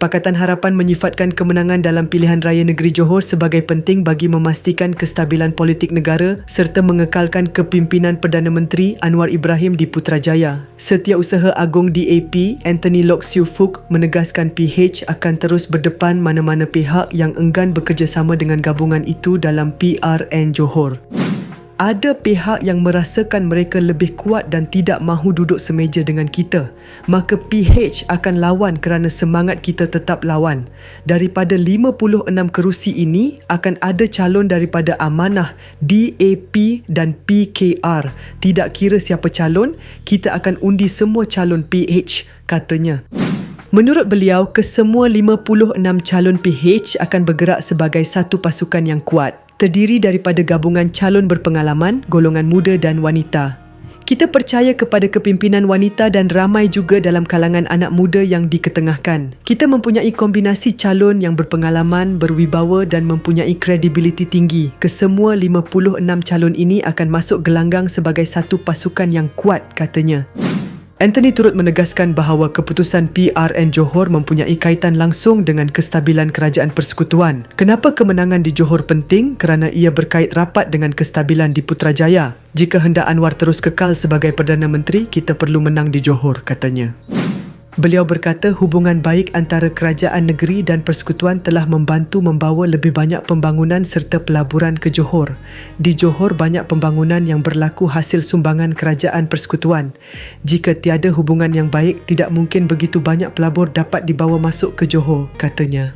Pakatan Harapan menyifatkan kemenangan dalam pilihan raya negeri Johor sebagai penting bagi memastikan kestabilan politik negara serta mengekalkan kepimpinan Perdana Menteri Anwar Ibrahim di Putrajaya. Setiausaha Agong DAP, Anthony Loke Siu Fook, menegaskan PH akan terus berdepan mana-mana pihak yang enggan bekerjasama dengan gabungan itu dalam PRN Johor. Ada pihak yang merasakan mereka lebih kuat dan tidak mahu duduk semeja dengan kita, maka PH akan lawan kerana semangat kita tetap lawan. Daripada 56 kerusi ini, akan ada calon daripada Amanah, DAP dan PKR. Tidak kira siapa calon, kita akan undi semua calon PH, katanya. Menurut beliau, kesemua 56 calon PH akan bergerak sebagai satu pasukan yang kuat, terdiri daripada gabungan calon berpengalaman, golongan muda dan wanita. Kita percaya kepada kepimpinan wanita dan ramai juga dalam kalangan anak muda yang diketengahkan. Kita mempunyai kombinasi calon yang berpengalaman, berwibawa dan mempunyai kredibiliti tinggi. Kesemua 56 calon ini akan masuk gelanggang sebagai satu pasukan yang kuat, katanya. Anthony turut menegaskan bahawa keputusan PRN Johor mempunyai kaitan langsung dengan kestabilan kerajaan persekutuan. Kenapa kemenangan di Johor penting? Kerana ia berkait rapat dengan kestabilan di Putrajaya. Jika hendak Anwar terus kekal sebagai Perdana Menteri, kita perlu menang di Johor, katanya. Beliau berkata hubungan baik antara kerajaan negeri dan persekutuan telah membantu membawa lebih banyak pembangunan serta pelaburan ke Johor. Di Johor banyak pembangunan yang berlaku hasil sumbangan kerajaan persekutuan. Jika tiada hubungan yang baik, tidak mungkin begitu banyak pelabur dapat dibawa masuk ke Johor, katanya.